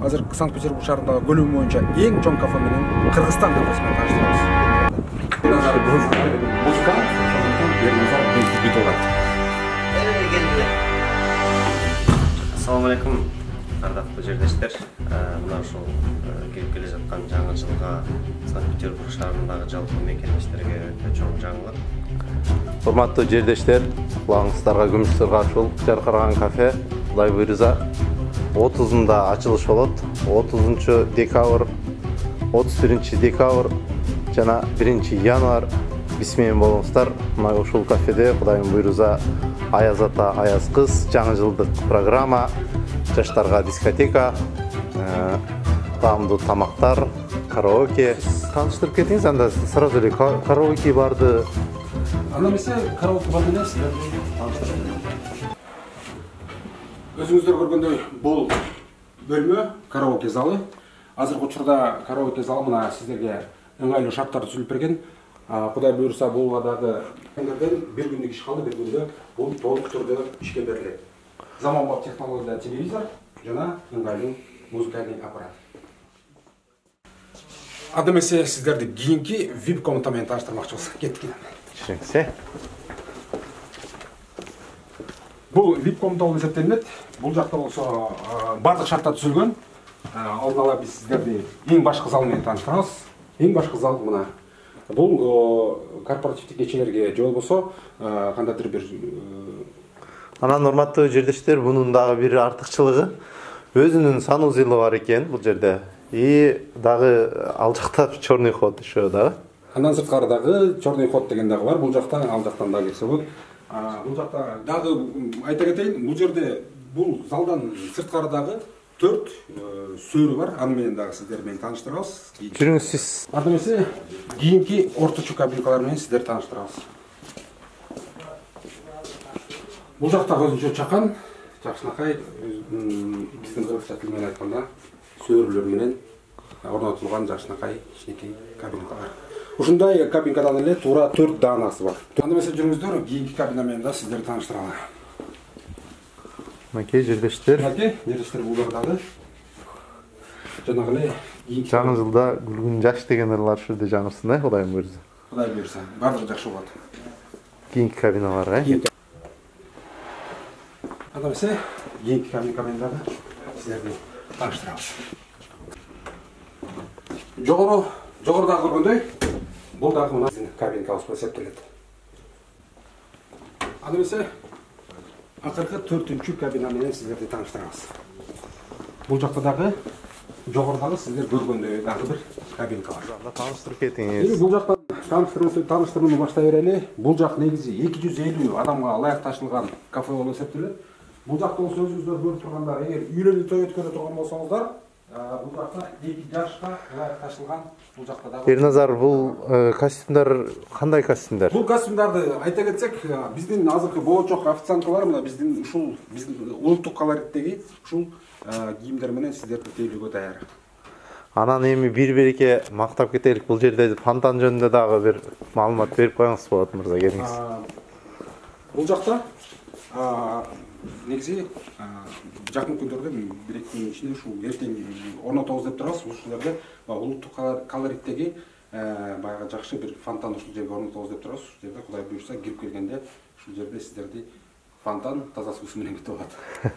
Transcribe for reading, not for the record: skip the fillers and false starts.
азыр Санкт-Петербург шаарындагы көлөмү боюнча эң чоң кафе менен Кыргызстан кафеси менен таныштырабыз. Музыкант, Ерназар Бекбитоват. Assalamu alaikum, ардактуу жердештер. Мына ушул келип келе жаткан жаңы жылга Санкт-Петербург шаарындагы жалпы мекемештерге өтө чоң жаңылык. Урматтуу жердештер, кулагыңыздарга күмүш сыргачыл Жаркырган кафе Кудай буйрса 30-нда ачылыш болот. 30-декабрь, 31-декабрь жана 1-январь биз менен болуңуздар. Мына ушул кафеде Кудайдын буйрса аяз ата, аяз кыз, жаңы жылдык программа, жаштарга дискотека, таамдуу тамактар, караоке. Таныштырып кетиңиз, анда сразу эле караоке барды. Анда эмесе караоке бар менен сиздерди тааныштырып. Өзүңүздөр көргөндөй, бул бөлмө караоке залы. Азыркы учурда караоке залы мына сиздерге ыңгайлуу шарттар түзүлүп берген. Кудай буйрса буга дагы бир күндүк иш калды, бир күндө бул толук түрдө ишке берилет. Заманбап технологияда телевизор жана ыңгайлуу музыкальный аппарат. Анда эмесе сиздерди кийинки VIP комната менен тааныштырмакчыбыз. Кеттик. Түшүнүңүз. Бул VIP комната болуп эсептелинет. Бул жакта болсо бардык шарттар түзүлгөн. Алдын ала биз сиздерди эң башкы зал менен тааныштырабыз. Эң башкы зал мына. Бул корпоративдик кечелерге же болбосо кандайдыр бир Анан урматтуу жердештер, бунун дагы бир артыкчылыгы өзүнүн санузелі бар экен бул жерде. И дагы ал жакта черный ход еще дагы. Андан сырткары дагы черный ход деген дагы бар. Бул жактан ал жактан дагы кирсе болот. Бул жакта дагы айта кетейин, бул жерде бул залдан сырткары дагы 4 сөөрү бар. Аны менен дагы сиздер менен тааныштырабыз. Жүрүңүз сиз. Анда эмесе кийинки орточо кабинкалар менен сиздер тааныштырабыз. Бул жакта өзүнчө чакан, жакшынакай биздин кыргызча тил менен айтканда сөөрүлөр менен орнотулган жакшынакай кичинекей кабинкалар. Ушундай кабинкадан эле туура 4 даанасы бар. Анда эмесе жүрүңүздөр, кийинки кабина менен да сиздер тааныштыралы. Макей жердештер. Жердештер булар дагы. Жанагы эле жаңы жылда күлгүн жаш деген ырлар ушурда жаңырсын, Кудайым буйрса. Кудай буйрса, бардыгы жакшы болот. Кийинки кабиналарга. Анда эмесе кийинки кабинка менен дагы сиздерди тааныштырабыз. Жогоруда көргөндөй, бул дагы мына биздин кабинкабыз болуп эсептелет. Анда эмесе акыркы 4-чү кабина менен сиздерди тааныштырабыз. Бул жакта дагы жогорудагы сиздер көргөндөй дагы бир кабинка бар. Анда тааныштырып кетиңиз. Бул жакта тааныштырууну баштай берели. Бул жак негизи 250 адамга ылайыкташылган кафе болуп эсептелет. Бул жакта болсо өзүңүздөр көрүп турганда, эгер үйлөнүү той өткөрө турган болсоңуздар, бул жакта 2 жашка ылайыкташылган бул жакта дагы. Ерназар, бул костюмдар кандай костюмдар? Бул костюмдарды айта кетсек, биздин азыркы болочок официанткалар мына биздин улуттук колориттеги ушул кийимдер менен сиздерди тейлөөгө даяр. Анан эми бир-бирике мактап кетелик, бул жерде фонтан жөнүндө дагы бир маалымат берип коюңуз болот, мырза, келиңиз. Бул жакта негизи жакын күндөрдө 1-2 күн ичинде ушул эртең орнотобуз деп турабыз. Ушул жерде улуттук колориттеги баягы жакшы бир фонтан ушул жерге орнотобуз деп турабыз. Ушул жерде Кудай буйрса кирип келгенде ушул жерде сиздерди фонтан таза суу менен күтүп алат.